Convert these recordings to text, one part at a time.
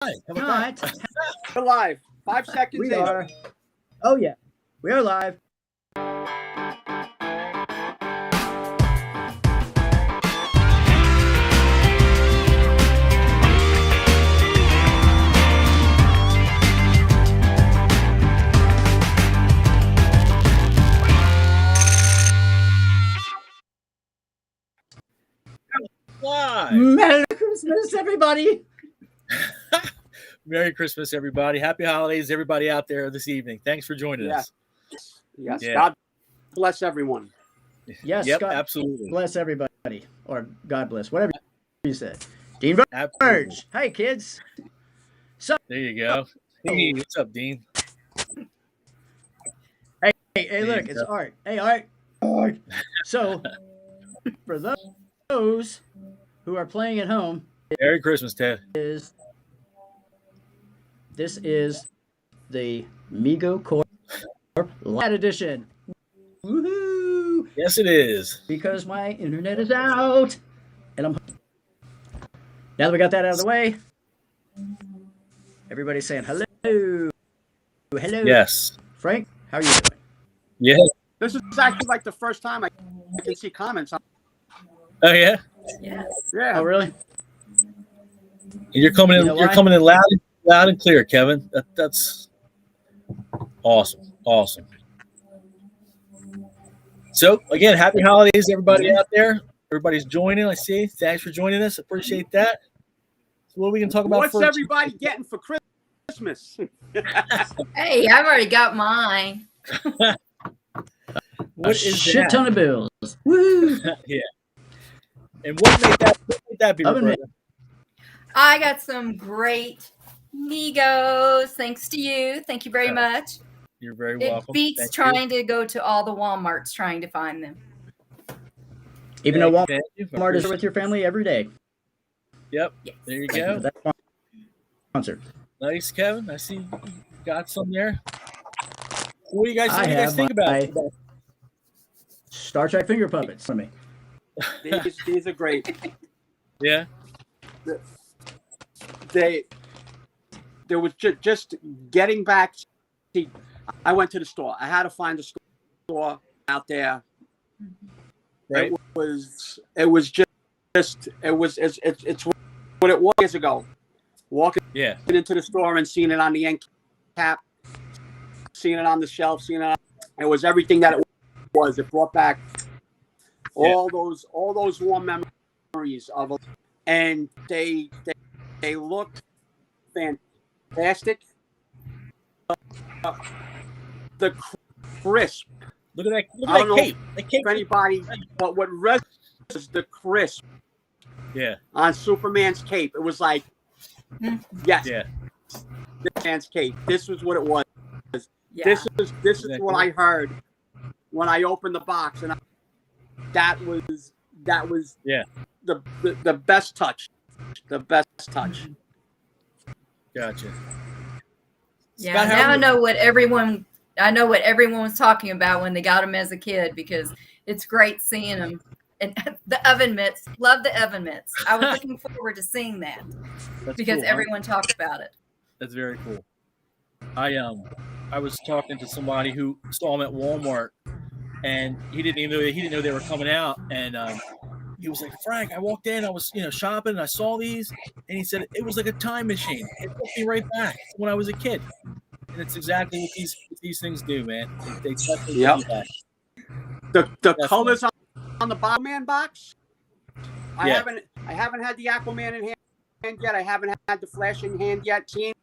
How about that? We're live. 5 seconds We in. are. Oh, yeah. We are live. Live. Merry Christmas, everybody. Merry Christmas, everybody. Happy holidays, everybody out there this evening. Thanks for joining us. Yes. Yeah. God bless everyone. Yes, Yep, God absolutely. bless everybody. Or God bless, whatever you said. Dean Absolutely. Burge. Hey, kids. There you go. Hey, what's up, Dean? Hey, look, it's Art. Hey, Art. So, for those who are playing at home, Merry Christmas, Ted. this is the Mego Corp Light Edition. Woohoo! Yes, it is. Because my internet is out. And now that we got that out of the way, everybody's saying hello. Hello. Yes. Frank, how are you doing? Yeah. This is actually like the first time I can see comments. Oh, yeah. Yeah. Oh, really? You're coming in. You know You're why? coming in loud and clear, Kevin. That's awesome. Awesome. So again, happy holidays, everybody out there. Everybody's joining. I see. Thanks for joining us. Appreciate that. So what are we gonna talk about What's first? everybody getting for Christmas? Hey, I've already got mine. What A is shit that? ton of bills. Woo! Yeah. And what made that be? Oven Roberta? I got some great Megos. Thanks to you. Thank you very much. You're very It welcome. beats Thank trying to go to all the Walmarts trying to find them. Even though Thank you. Walmart is with your family every day. Yep. Yes. There you Thank you go. for that sponsor. Nice, Kevin. I see you got some there. What do you guys, I what do you guys have think my- about? Star Trek finger puppets for me. These are great. Yeah. There was just getting back. See, I went to the store. I had to find a store out there. Right. It's what it was years ago. Walking Yeah. into the store and seeing it on the end cap, seeing it on the shelf, it was everything that it was. It brought back all those warm memories of it, and they looked fantastic. The crisp. Look at that. Look I at don't that know cape. That cape. if anybody, but what was the crisp Yeah. on Superman's cape. It was like, yes, Yeah. Superman's cape. This was what it was. Yeah. This is Exactly. what I heard when I opened the box, and that was Yeah. the best touch. The best touch. Gotcha. Yeah, Scott, how now are I you? know what everyone was talking about when they got them as a kid, because it's great seeing them. And the oven mitts, love the oven mitts. I was looking forward to seeing that That's because cool, huh? everyone talked about it. That's very cool. I was talking to somebody who saw them at Walmart, and he didn't know they were coming out, and he was like, Frank, I walked in, I was shopping, and I saw these, and he said it was like a time machine. It took me right back to when I was a kid, and it's exactly what these things do, man. They definitely Yep. do that. The colors on the Batman box. I Yeah. haven't had the Aquaman in hand yet. I haven't had the Flash in hand yet. Seeing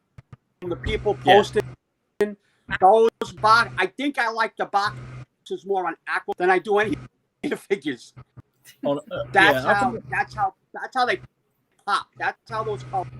the people posting those box. I think I like the boxes more on Aqua than I do any of the figures. Oh, That's yeah, how they pop. That's how those colors.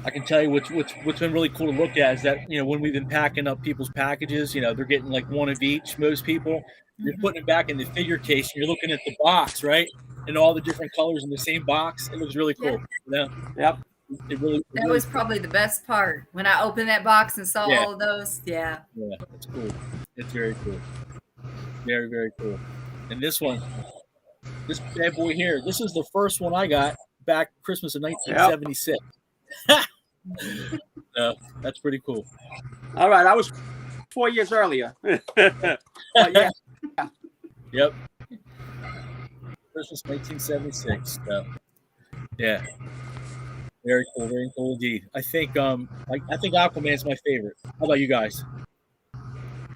I can tell you what's been really cool to look at is that when we've been packing up people's packages, they're getting like one of each. Most people, you're putting it back in the figure case, and you're looking at the box, right, and all the different colors in the same box. It looks really cool. Yep. That was probably the best part when I opened that box and saw all of those. Yeah. Yeah, it's cool. It's very cool. Very, very cool. And this bad boy here, this is the first one I got back Christmas of 1976. That's pretty cool. All right, I was 4 years earlier. But yeah. Yep. Christmas 1976. Yeah. Very cool indeed. I think Aquaman's my favorite. How about you guys?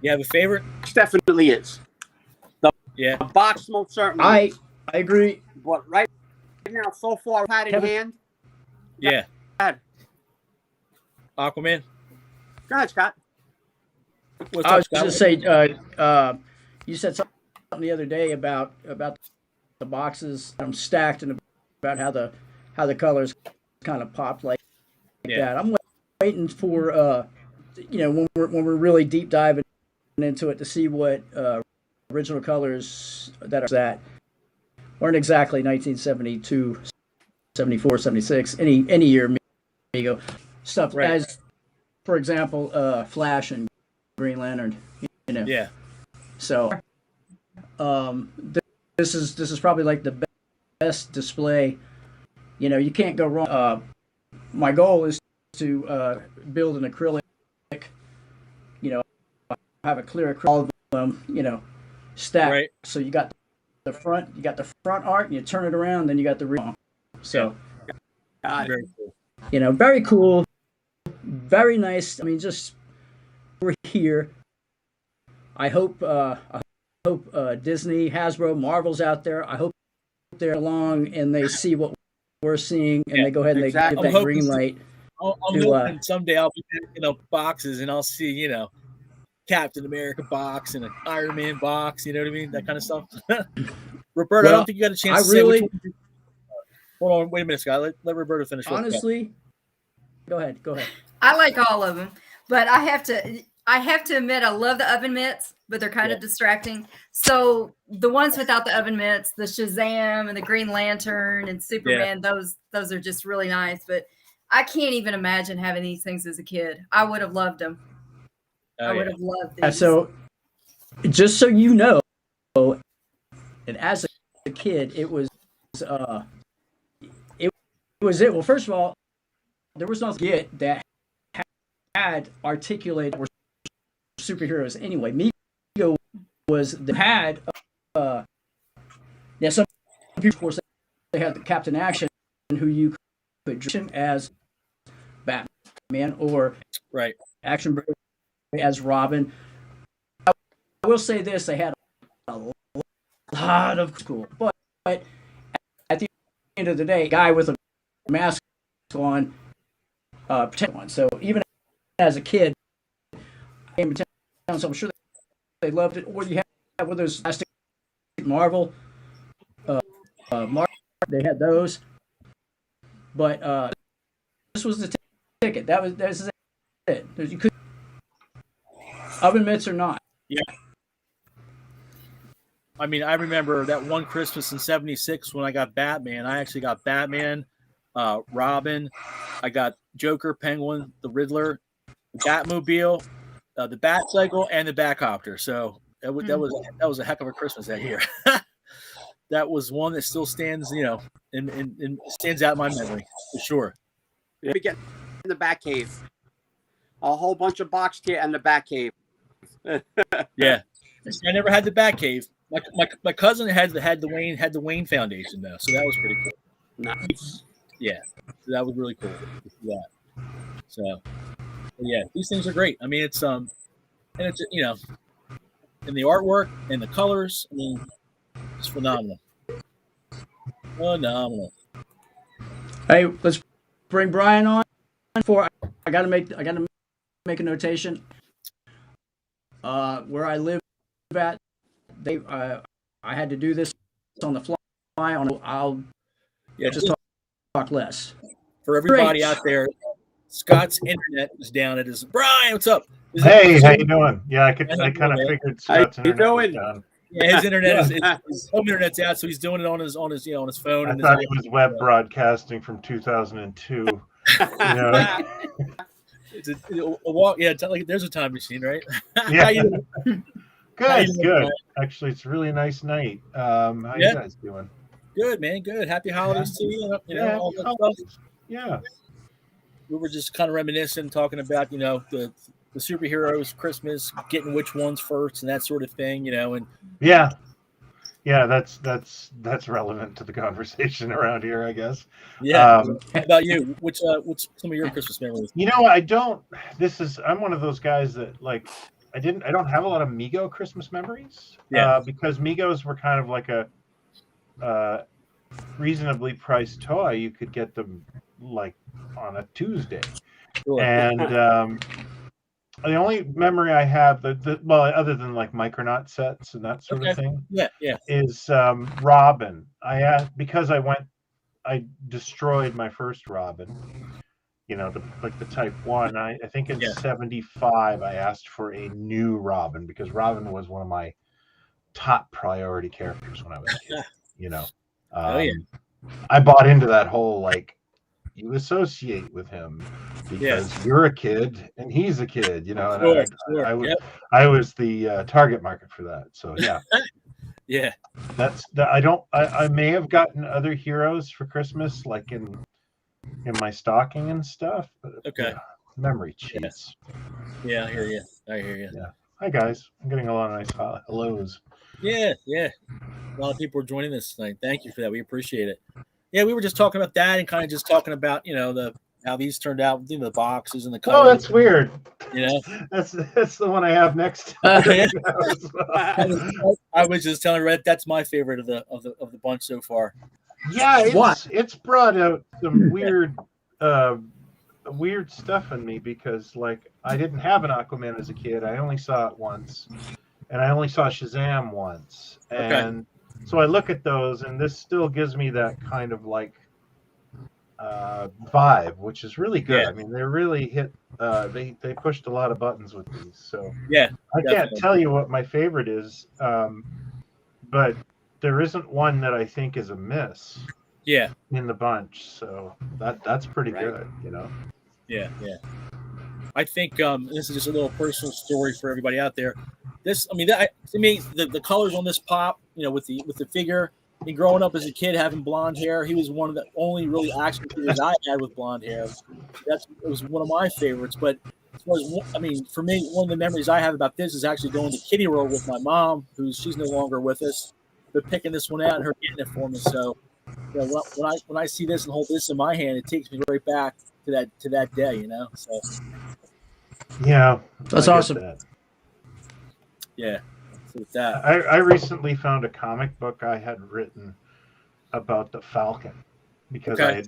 You have a favorite? It definitely is. The box most certainly. I agree. But right now, so far, I've had in hand. Yeah. Aquaman. Go ahead, Scott. I was going to say, you said something the other day about the boxes stacked and about how the colors kind of popped like that. I'm waiting for when we're really deep diving into it to see what original colors that weren't exactly 1972, 74, 76, any year Mego stuff as, for example, Flash and Green Lantern. Yeah. So this is probably like the best display. You can't go wrong. My goal is to build an acrylic. Have a clear acrylic, all of them, stacked. Right. So you got the front art, and you turn it around, then you got the rear. So, very cool. Very cool, very nice. I mean, just we're here. I hope Disney, Hasbro, Marvel's out there. I hope they're along and they see what we're seeing, and they go ahead and they give that green light. I'm hoping someday I'll be picking up boxes and I'll see, Captain America box and an Iron Man box, you know what I mean? That kind of stuff. Roberta, I don't think you got a chance to say which one. Hold on, wait a minute, Scott. Let Roberta finish. Honestly, go ahead. I like all of them, but I have to admit I love the oven mitts, but they're kind of distracting. So the ones without the oven mitts, the Shazam and the Green Lantern and Superman, those are just really nice. But I can't even imagine having these things as a kid. I would have loved them. I would have loved these. So, just so you know, and as a kid, it was Well, first of all, there was nothing that had articulated were superheroes anyway. Mego was the had. Some people, of course, they had the Captain Action, who you could draw as Batman or Action as Robin. I will say this: they had a lot of cool, but at the end of the day, a guy with a mask on, protect one. So even as a kid, so I'm sure they loved it. Or you had with those plastic Marvel, they had those. But this was the ticket. This is it. You could oven mitts or not. Yeah. I mean, I remember that one Christmas in '76 when I got Batman. I actually got Batman, Robin. I got Joker, Penguin, the Riddler, the Batmobile, the Batcycle, and the Batcopter. So that was a heck of a Christmas that year. That was one that still stands, and stands out in my memory for sure. We get in the Batcave, a whole bunch of box kit and the Batcave. Yeah, I never had the Batcave. My cousin had the Wayne Foundation though, so that was pretty cool. Nice. Yeah, so that was really cool. Yeah. So, yeah, these things are great. I mean, it's and it's and the artwork and the colors. I mean, it's phenomenal. Phenomenal. Hey, let's bring Brian on. I gotta make a notation. Where I live at, I had to do this on the fly. I'll just talk less. For everybody out there, Scott's internet is down. It is Brian. What's up? Hey, how you doing? Yeah, I kind of figured Scott's internet was down. Yeah, his internet his home internet's out, so he's doing it on his phone. I thought he was web broadcasting from 2002. There's a time machine, right? Yeah. Good. Actually, it's a really nice night. How you guys doing? Good, man. Good. Happy holidays to you. All that stuff. Yeah. We were just kind of reminiscing, talking about, the superheroes, Christmas, getting which ones first and that sort of thing, and yeah, that's relevant to the conversation around here, I guess. Yeah. How about you? What's some of your Christmas memories? I'm one of those guys that I don't have a lot of Mego Christmas memories. Yeah. Because Megos were kind of like a reasonably priced toy. You could get them like on a Tuesday. Sure. And the only memory I have other than like Micronaut sets and that sort of thing, is Robin. Because I destroyed my first Robin. The Type 1. I think in 75 I asked for a new Robin because Robin was one of my top priority characters when I was a kid. I bought into that whole you associate with him because you're a kid and he's a kid, and I was the target market for that. So yeah. I may have gotten other heroes for Christmas, like in my stocking and stuff, but memory cheats. Yeah, I hear you. Yeah. Hi guys, I'm getting a lot of nice hellos. Yeah. A lot of people are joining us tonight. Thank you for that. We appreciate it. Yeah, we were just talking about that and kind of just talking about how these turned out, the boxes and the colors. Oh, that's weird. That's the one I have next. I was just telling Red that's my favorite of the bunch so far. Yeah, it's brought out some weird stuff in me because I didn't have an Aquaman as a kid. I only saw it once, and I only saw Shazam once, and so I look at those, and this still gives me that kind of vibe, which is really good. I mean, they really hit. They pushed a lot of buttons with these. So I can't tell you what my favorite is, but there isn't one that I think is a miss. In the bunch, so that's pretty good. Yeah. I think this is just a little personal story for everybody out there. To me, the colors on this pop, with the figure. And growing up as a kid, having blonde hair, he was one of the only really action figures I had with blonde hair. It was one of my favorites. But for me, one of the memories I have about this is actually going to Kitty World with my mom, she's no longer with us, but picking this one out and her getting it for me. So, when I see this and hold this in my hand, it takes me right back to that day. So. Yeah, that's awesome. Yeah. With that. I recently found a comic book I had written about the Falcon because I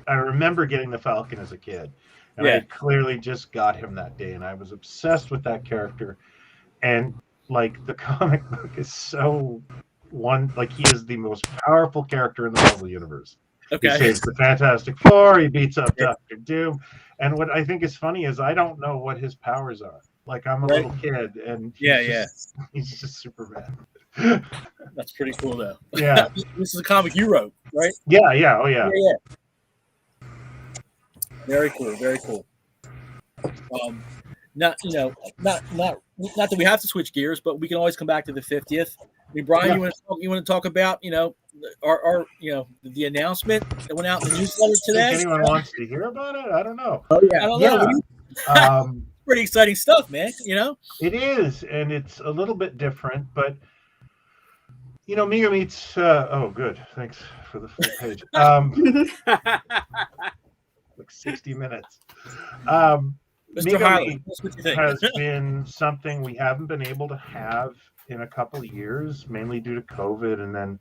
remember getting the Falcon as a kid, and I had clearly just got him that day, and I was obsessed with that character. And the comic book is he is the most powerful character in the Marvel universe. He saves the Fantastic Four. He beats up Dr. Doom. And what I think is funny is I don't know what his powers are. I'm a little kid, and he's just Superman. That's pretty cool, though. Yeah. This is a comic you wrote, right? Yeah. Oh, yeah. Very cool. Very cool. Not that we have to switch gears, but we can always come back to the 50th. I mean, Brian, you want to talk about our the announcement that went out in the newsletter today? If anyone wants to hear about it, I don't know. Oh yeah, I don't know. Pretty exciting stuff, man. It is, and it's a little bit different, but Mego meets. Oh, good. Thanks for the full page. 60 minutes. Mr. Harley, has been something we haven't been able to have in a couple of years, mainly due to COVID, and then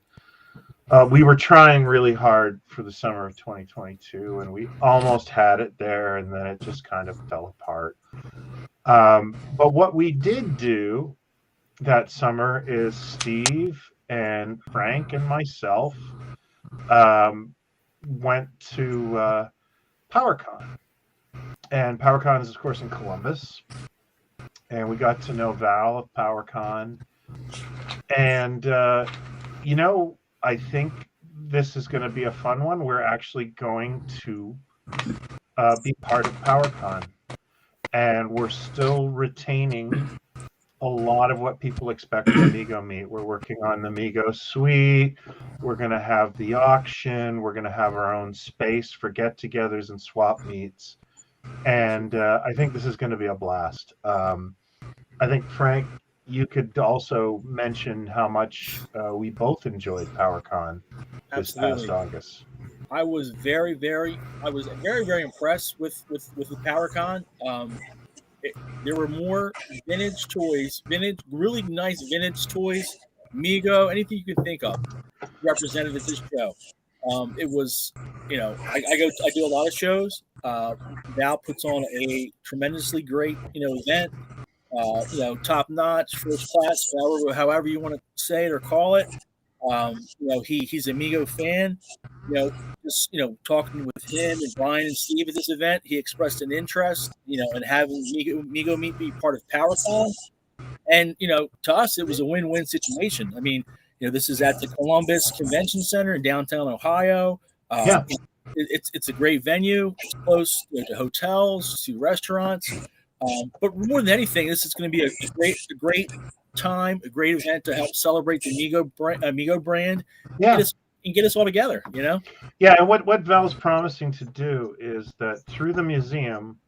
we were trying really hard for the summer of 2022, and we almost had it there, and then it just kind of fell apart. But what we did do that summer is Steve and Frank and myself went to Powercon. And Powercon is, of course, in Columbus. And we got to know Val of Powercon. And, I think this is going to be a fun one. We're actually going to be part of Powercon. And we're still retaining a lot of what people expect from Mego Meet. We're working on the Mego Suite. We're going to have the auction. We're going to have our own space for get-togethers and swap meets. And I think this is going to be a blast. I think, Frank, you could also mention how much we both enjoyed PowerCon this past August. I was very, very impressed with the PowerCon. There were more vintage toys, really nice vintage toys, Mego, anything you could think of, represented at this show. It was, I do a lot of shows. Val puts on a tremendously great, event. Top notch, first class, however you want to say it or call it. He's a Mego fan. Talking with him and Brian and Steve at this event, he expressed an interest, in having Mego Meet be part of PowerCon. And, to us, it was a win-win situation. I mean, this is at the Columbus Convention Center in downtown Ohio. It's a great venue. It's close to hotels, to restaurants. But more than anything, this is going to be a great time, a great event to help celebrate the Mego brand. Yeah. And get us all together, Yeah, and what Val's promising to do is that through the museum,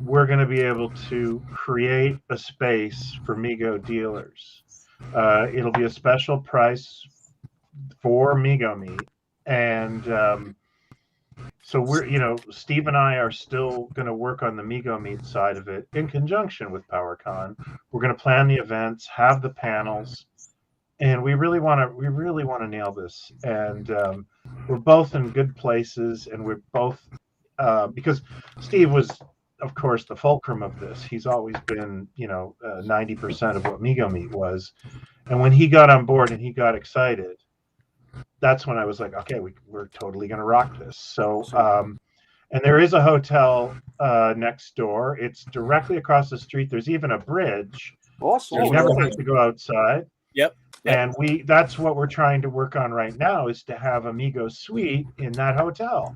we're going to be able to create a space for Mego dealers. It'll be a special price for Mego Meet, and so we're, Steve and I are still going to work on the Mego Meet side of it in conjunction with PowerCon. We're going to plan the events, have the panels. And we really want to nail this, and we're both in good places, and we're both because Steve was, of course, the fulcrum of this. He's always been, 90% of what Mego Meet was, and when he got on board and he got excited, that's when I was like, okay, we're totally going to rock this. So, and there is a hotel next door. It's directly across the street. There's even a bridge. Awesome. So you never have to go outside. Yep. And that's what we're trying to work on right now, is to have a Mego Suite in that hotel.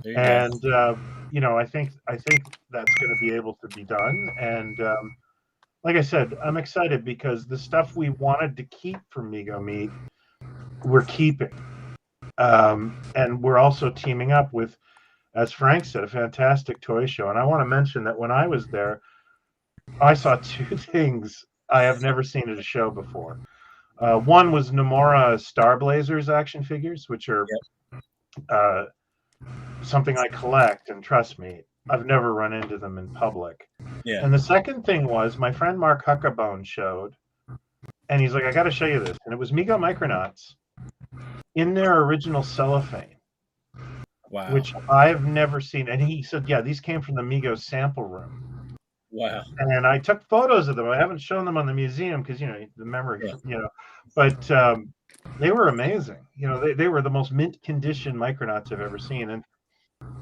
And I think that's going to be able to be done. And like I said, I'm excited because the stuff we wanted to keep from Mego Meet, we're keeping. And we're also teaming up with, as Frank said, a fantastic toy show. And I want to mention that when I was there, I saw two things I have never seen at a show before. One was Nomura Star Blazers action figures, which are something I collect, and trust me, I've never run into them in public. Yeah. And the second thing was my friend Mark Huckabone showed, and he's like, I got to show you this. And it was Mego Micronauts in their original cellophane. Wow. Which I've never seen. And he said, yeah, these came from the Mego sample room. Wow. And I took photos of them. I haven't shown them on the museum because, the memory, but they were amazing. They were the most mint condition Micronauts I've ever seen. And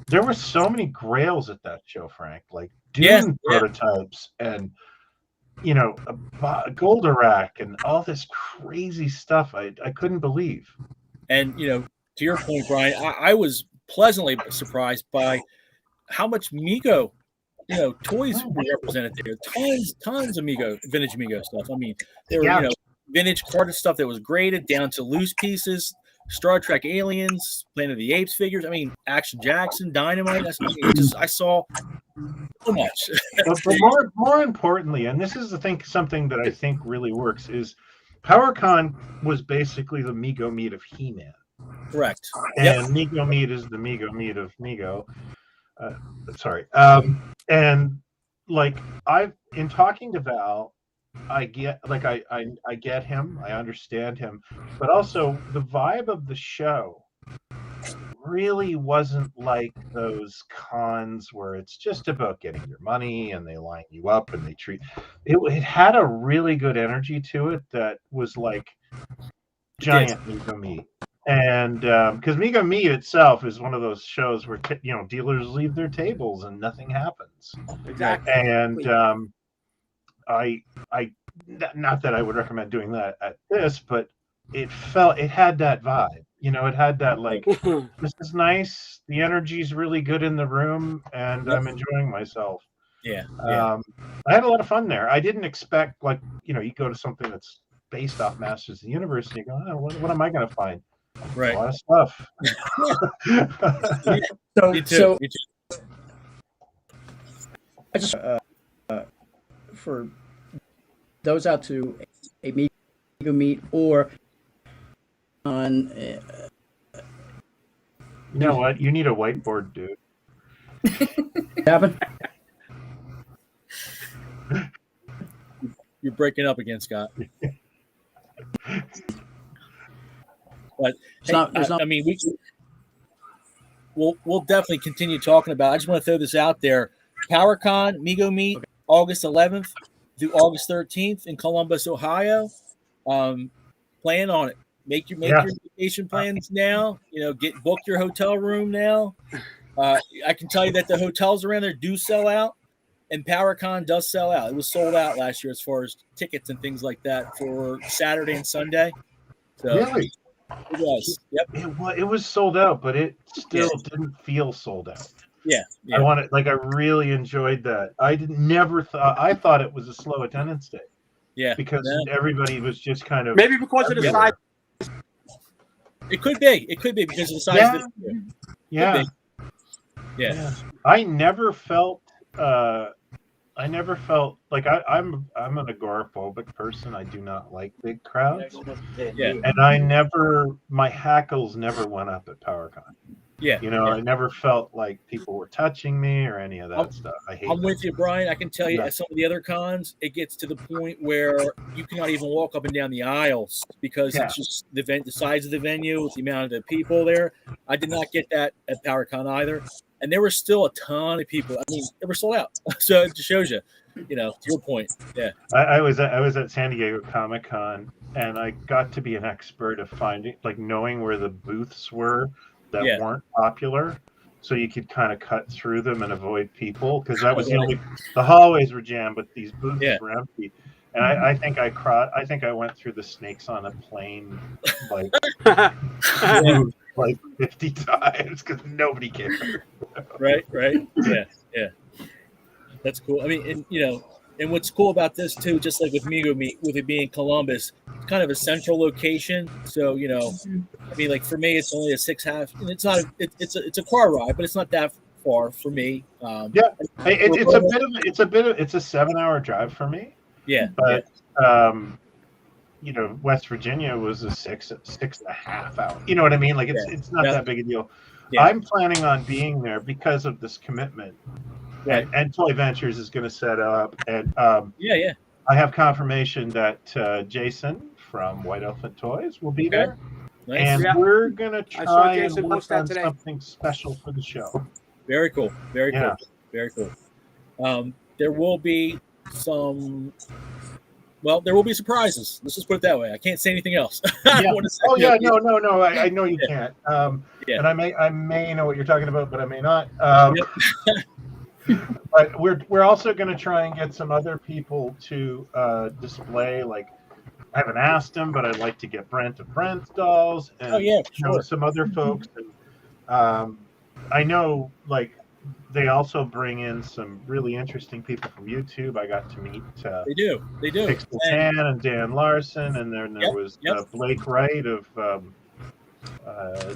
there were so many grails at that show, Frank, like Dune prototypes and, a Goldorak and all this crazy stuff I couldn't believe. And, to your point, Brian, I was pleasantly surprised by how much Mego toys were represented there. Tons of vintage Mego stuff. I mean, there were, vintage carded stuff that was graded down to loose pieces, Star Trek Aliens, Planet of the Apes figures. I mean, Action Jackson, Dynamite. I saw so much. but more importantly, and this is something that I think really works, is PowerCon was basically the Mego Meet of He-Man. Correct. And Mego Meet is the Mego Meet of Mego. Sorry. And like in talking to Val, I get I get him, I understand him, but also the vibe of the show really wasn't like those cons where it's just about getting your money and they line you up and they treat it had a really good energy to it that was like giant Mego Meet. And because Mego Meet itself is one of those shows where dealers leave their tables and nothing happens. Exactly. And I not that I would recommend doing that at this, but it had that vibe. It had that like, this is nice. The energy's really good in the room, and I'm enjoying myself. Yeah. I had a lot of fun there. I didn't expect, like, you go to something that's based off Masters of the Universe, and you go, oh, what am I going to find? Right. A lot of stuff. Me too. I just for those out to a Mego meet or on. You know what? You need a whiteboard, dude. Happen? You're breaking up again, Scott. But I mean, we'll definitely continue talking about it. I just want to throw this out there. Powercon Mego Meet, August 11th through August 13th in Columbus, Ohio. Plan on it. Make your vacation plans now. Book your hotel room now. I can tell you that the hotels around there do sell out, and Powercon does sell out. It was sold out last year as far as tickets and things like that for Saturday and Sunday. So, really? It was. Yep. It was sold out, but it still didn't feel sold out. Yeah. I really enjoyed that. I thought it was a slow attendance day. Yeah. Because everybody was just kind of maybe because of the size. It could be because of the size of the Yeah. I never felt like I'm an agoraphobic person. I do not like big crowds. Yeah. And my hackles never went up at Powercon. Yeah. I never felt like people were touching me or any of that stuff. I'm with you, Brian. I can tell you at some of the other cons, it gets to the point where you cannot even walk up and down the aisles because it's just the size of the venue, the amount of the people there. I did not get that at Powercon either. And there were still a ton of people. I mean, they were sold out. So it just shows you, to your point. Yeah. I was at San Diego Comic-Con, and I got to be an expert of knowing where the booths were that weren't popular, so you could kind of cut through them and avoid people, because that was the hallways were jammed, but these booths were empty. And I think I went through the snakes on a plane like 50 times because nobody cared. Right. Yeah. That's cool. I mean, and what's cool about this too, just like with Mego Meet, with it being Columbus, it's kind of a central location. So, I mean, like for me, it's only a 6.5, and it's not. It's a car ride, but it's not that far for me. It's a 7-hour drive for me. Yeah. But West Virginia was a 6.5 hour. You know what I mean? Like it's not that big a deal. Yeah. I'm planning on being there because of this commitment. Right. And Toy Ventures is going to set up, and I have confirmation that Jason from White Elephant Toys will be there, and we're going to try and work on something special for the show. Very cool. Very cool. There will be there will be surprises. Let's just put it that way. I can't say anything else. No. I know you can't. And I may know what you're talking about, but I may not. But we're also going to try and get some other people to display. Like, I haven't asked them, but I'd like to get Brent of Brent's dolls and some other folks. And I know, like, they also bring in some really interesting people from YouTube. I got to meet they do Pixel Tan and Dan Larson, and then there was Blake Wright of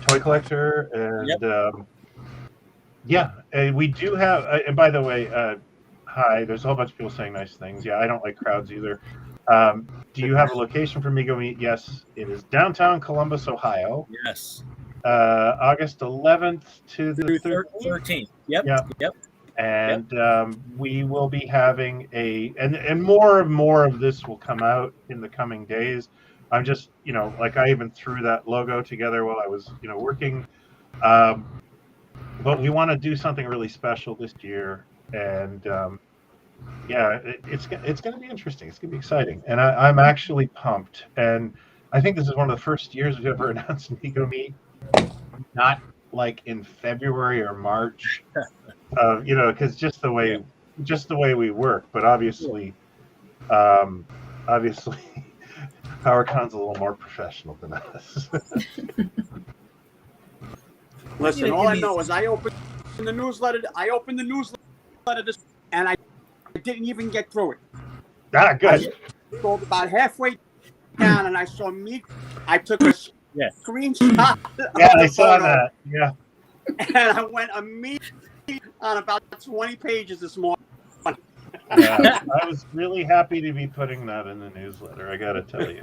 Toy Collector, and and we do have. And by the way, hi. There's a whole bunch of people saying nice things. Yeah, I don't like crowds either. Do you have a location for Mego Meet? Yes, it is downtown Columbus, Ohio. Yes. August 11th to the 13th. Yep. And we will be having and more of this will come out in the coming days. I'm just, I even threw that logo together while I was, working. But we want to do something really special this year, and it's going to be interesting. It's going to be exciting, and I'm actually pumped. And I think this is one of the first years we've ever announced Mego Meet, not like in February or March, because just the way we work. But obviously, Powercon's a little more professional than us. Listen, all I know is I opened the newsletter this, and didn't even get through it. Good. I scrolled about halfway down, and I saw me. I took a screenshot. Yeah, I saw that. Yeah. And I went immediately on about 20 pages this morning. Yeah, I was really happy to be putting that in the newsletter. I got to tell you.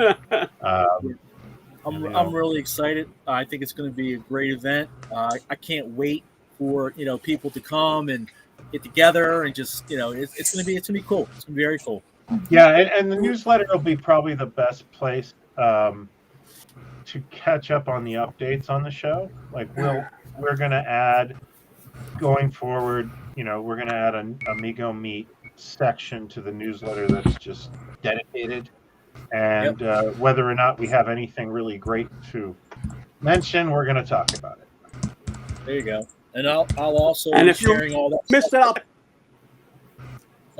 I'm really excited. I think it's going to be a great event. I can't wait for people to come and get together and just it's going to be cool. It's going to be very cool. Yeah, and the newsletter will be probably the best place to catch up on the updates on the show. Like we're going to add going forward. We're going to add a Mego Meet section to the newsletter that's just dedicated. And whether or not we have anything really great to mention, we're going to talk about it. There you go. And I'll also be sharing all that. Missed it up.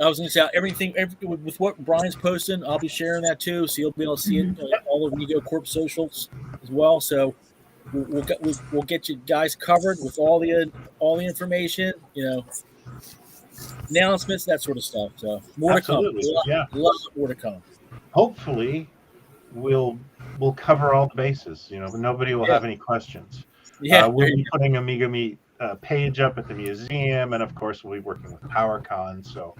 I was going to say everything with what Brian's posting. I'll be sharing that too, so you'll be able to see it all of Mego Corp socials as well. So we'll get you guys covered with all the information, announcements, that sort of stuff. So more Absolutely. to come. A lot more to come. Hopefully, we'll cover all the bases. Nobody will have any questions. Yeah, we'll be putting a Mego Meet page up at the museum, and of course, we'll be working with Powercon. So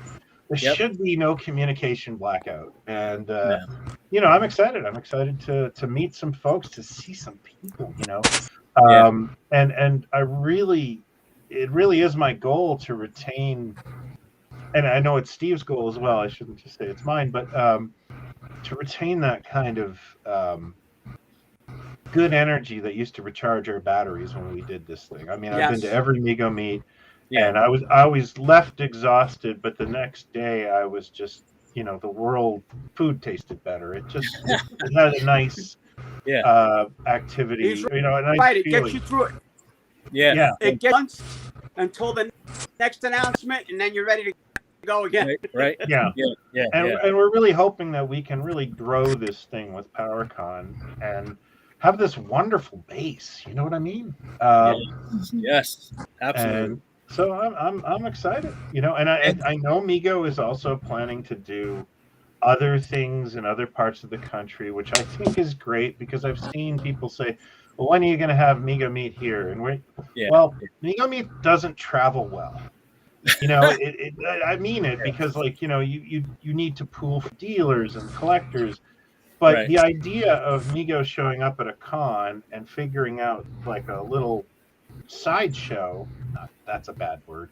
there should be no communication blackout. And I'm excited. I'm excited to meet some folks, to see some people. And it really is my goal to retain. And I know it's Steve's goal as well. I shouldn't just say it's mine, but to retain that kind of good energy that used to recharge our batteries when we did this thing. I mean, I've been to every Mego Meet, and I was left exhausted, but the next day I was just, the world food tasted better. It just it had a nice activity. A nice it feeling. gets you through it. Yeah. It gets until the next announcement, and then you're ready to go again. Right. Yeah. And we're really hoping that we can really grow this thing with Powercon and have this wonderful base. You know what I mean? Yes, absolutely. And so I'm excited. And I know Mego is also planning to do other things in other parts of the country, which I think is great because I've seen people say, "Well, when are you going to have Mego Meet here?" And Mego Meet doesn't travel well. I mean it because you need to pool for dealers and collectors, but the idea of Mego showing up at a con and figuring out like a little sideshow, that's a bad word,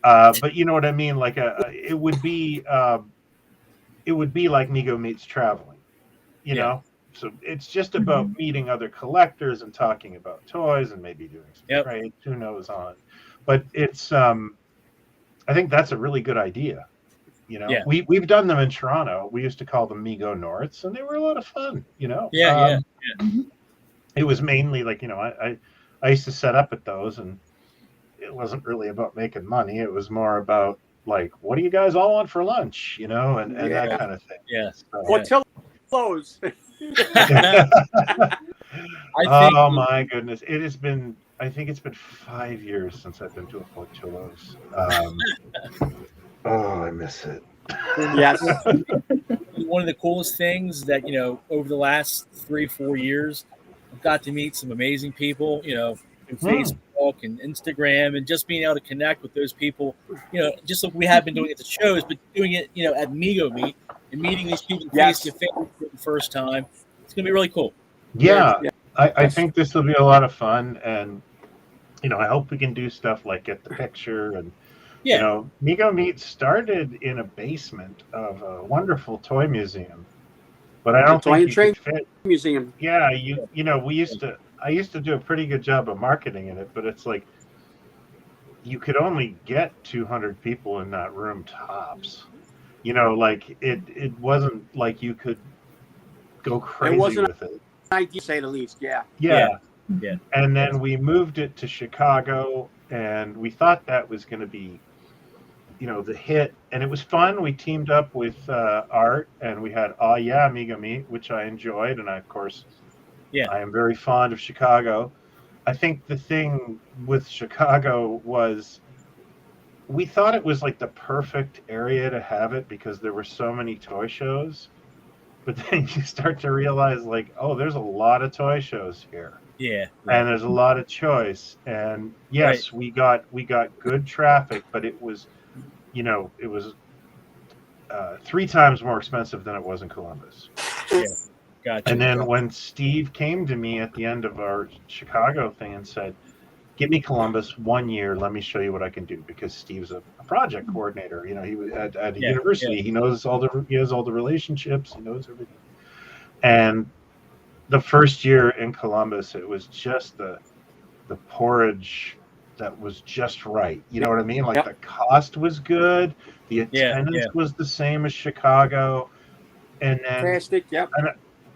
but you know what I mean, like it would be like Mego Meets traveling, so it's just about meeting other collectors and talking about toys and maybe doing some trades, who knows on, but it's I think that's a really good idea. We've done them in Toronto. We used to call them Mego Norths, and they were a lot of fun. It was mainly like I used to set up at those, and it wasn't really about making money. It was more about like, what do you guys all want for lunch? And that kind of thing. Yeah. Or till close. Oh my goodness! It has been. I think it's been 5 years since I've been to a Portillo's. I miss it. Yes. One of the coolest things that, over the last 3-4 years, I've got to meet some amazing people, through Facebook and Instagram, and just being able to connect with those people, just like we have been doing at the shows, but doing it, at Mego Meet and meeting these people face to face for the first time. It's going to be really cool. Yeah. I think this will be a lot of fun, and I hope we can do stuff like get the picture, and Mego Meet started in a basement of a wonderful toy museum, but I don't think you could fit museum. Yeah, I used to do a pretty good job of marketing in it, but it's like you could only get 200 people in that room tops. Like it wasn't like you could go crazy with it. Idea, say the least. Yeah. And then we moved it to Chicago, and we thought that was going to be, the hit, and it was fun. We teamed up with Art, and we had Mego Meet, which I enjoyed, and I am very fond of Chicago. I think the thing with Chicago was we thought it was like the perfect area to have it because there were so many toy shows. But then you start to realize, like, oh, there's a lot of toy shows here. Yeah. And there's a lot of choice. And yes, we got good traffic, but it was, it was 3 times more expensive than it was in Columbus. Yeah. Gotcha. And then when Steve came to me at the end of our Chicago thing and said, "Give me Columbus 1 year. Let me show you what I can do." Because Steve's a project coordinator. He was at a university. He knows he has all the relationships. He knows everything. And the first year in Columbus, it was just the porridge that was just right. You know what I mean? Like the cost was good. The attendance was the same as Chicago. And then Fantastic. Yep.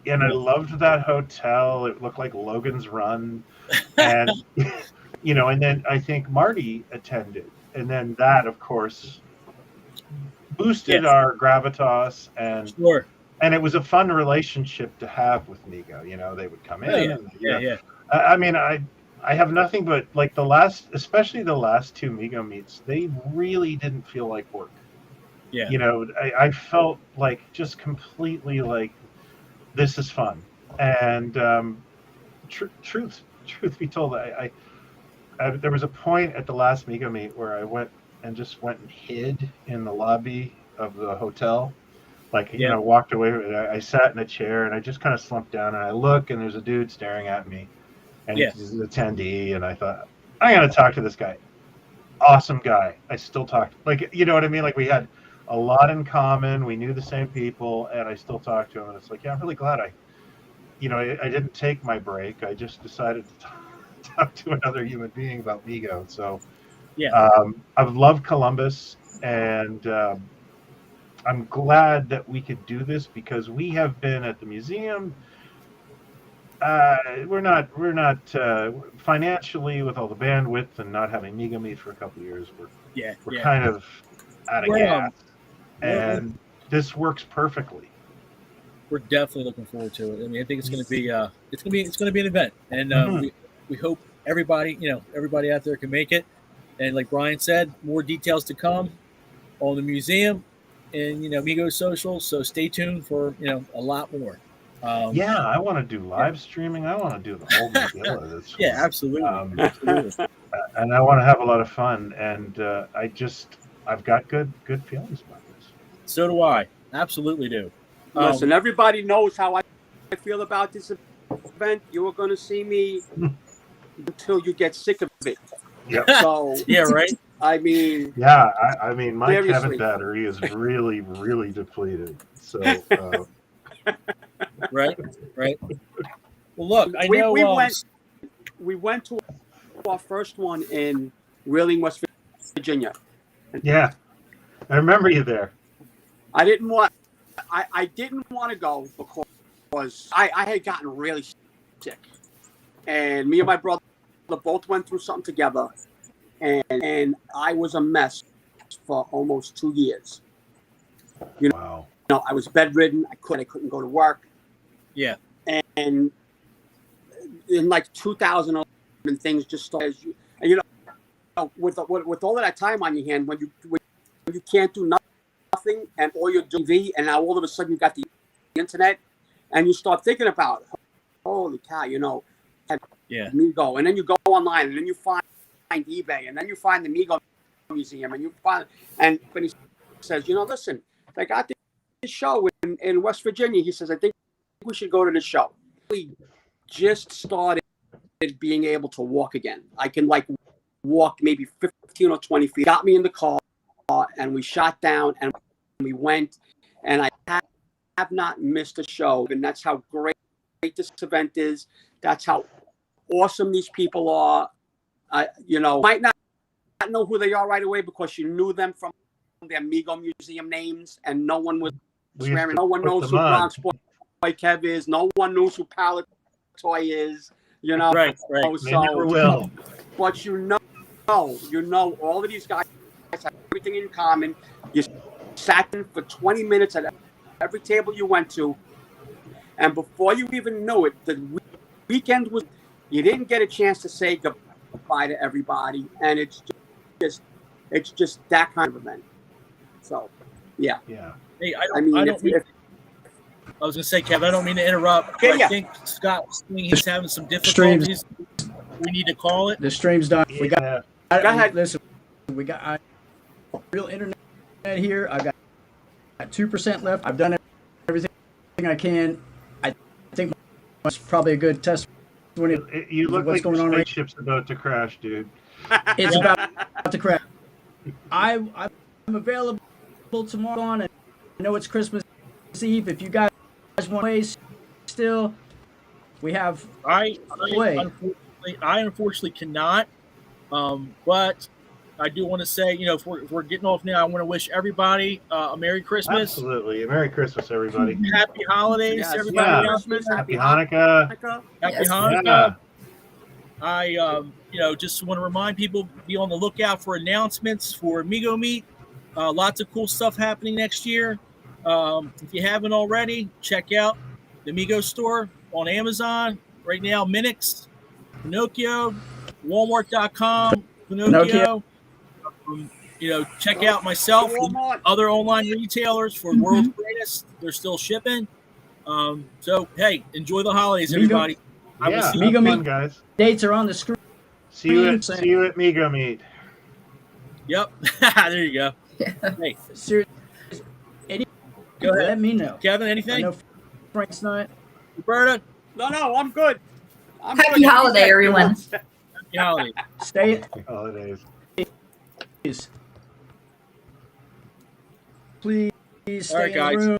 And I loved that hotel. It looked like Logan's Run. And and then I think Marty attended. And then that, of course, boosted our gravitas. And and it was a fun relationship to have with Mego. They would come in. I mean, I have nothing but like especially the last 2 Mego meets, they really didn't feel like work. Yeah. I felt like just completely like, this is fun. And truth be told, I there was a point at the last Mego meet where I went and hid in the lobby of the hotel. Like, walked away. I sat in a chair and I just kind of slumped down and I look and there's a dude staring at me. And he's an attendee. And I thought, I got to talk to this guy. Awesome guy. I still talked. Like, you know what I mean? Like, we had a lot in common. We knew the same people. And I still talked to him. And it's like, I'm really glad I didn't take my break. I just decided to talk to another human being about Mego. So, I've loved Columbus. And I'm glad that we could do this because we have been at the museum. We're not financially with all the bandwidth and not having Mego meet for a couple of years. We're kind of out of gas, and this works perfectly. We're definitely looking forward to it. I mean, I think it's going to be an event, and we hope everybody out there can make it. And like Brian said, more details to come on the museum and Mego social. So stay tuned for a lot more. I want to do live streaming. I want to do the whole Megilla. Absolutely. Absolutely. And I want to have a lot of fun. And I've got good feelings about this. So do I. Absolutely do. Listen, everybody knows how I feel about this event. You are going to see me until you get sick of it. Yep. So right. I mean, I mean, my Kevin battery is really, really depleted. So, right. Well, look, we went to our first one in Wheeling, West Virginia. Yeah, I remember you there. I didn't want to go because I had gotten really sick, and me and my brother both went through something together. And I was a mess for almost 2 years. Wow. I was bedridden. I couldn't go to work. Yeah. And in like 2011, things just started. And with all of that time on your hand, when you can't do nothing, and all you're doing TV, and now all of a sudden you got the internet, and you start thinking about, holy cow, Mego, and then you go online, and then you find eBay, and then you find the Mego Museum, and when he says, listen, I got this show in West Virginia. He says, I think we should go to this show. We just started being able to walk again. I can walk maybe 15 or 20 feet. Got me in the car, and we shot down, and we went, and I have not missed a show, and that's how great this event is. That's how awesome these people are. Might not know who they are right away because you knew them from their Mego Museum names, and no one was swearing. No one knows who Bronx Boy Kev is. No one knows who Pallet Toy is. Right. So, they never will. But all of these guys have everything in common. You sat in for 20 minutes at every table you went to, and before you even knew it, the weekend was. You didn't get a chance to say goodbye to everybody, and it's just It's just that kind of event. So, yeah. Yeah. Hey, I mean, I was going to say, Kevin, I don't mean to interrupt. I think Scott was saying he's having some difficulties. We need to call it. The stream's done. Yeah. We got. Go ahead. Listen, we got real internet here. I've got 2% left. I've done everything I can. I think that's probably a good test. You look what's like going your on spaceship's about to crash, dude. It's about to crash. I'm available tomorrow on, and I know it's Christmas Eve. If you guys want to play still, we have I unfortunately cannot. But I do want to say, if we're getting off now, I want to wish everybody a Merry Christmas. Absolutely. Merry Christmas, everybody. Happy holidays, Happy everybody. Christmas. Happy Hanukkah. Happy Hanukkah. Yeah. I just want to remind people, be on the lookout for announcements for Mego Meet. Lots of cool stuff happening next year. If you haven't already, check out the Mego store on Amazon right now. Minix, Pinocchio, Walmart.com, Pinocchio. Check out myself and other online retailers for World's Greatest. They're still shipping. So hey, enjoy the holidays, everybody. Yeah, Mego fun, Meet guys. Dates are on the screen. See you at Mego Meet. Yep. There you go. Hey, seriously, go ahead. Let me know. Kevin, anything? I know Frank's not. Roberta? No, I'm good. Happy holiday, everyone. Happy holiday. Stay. Happy holidays. Please stay in the room.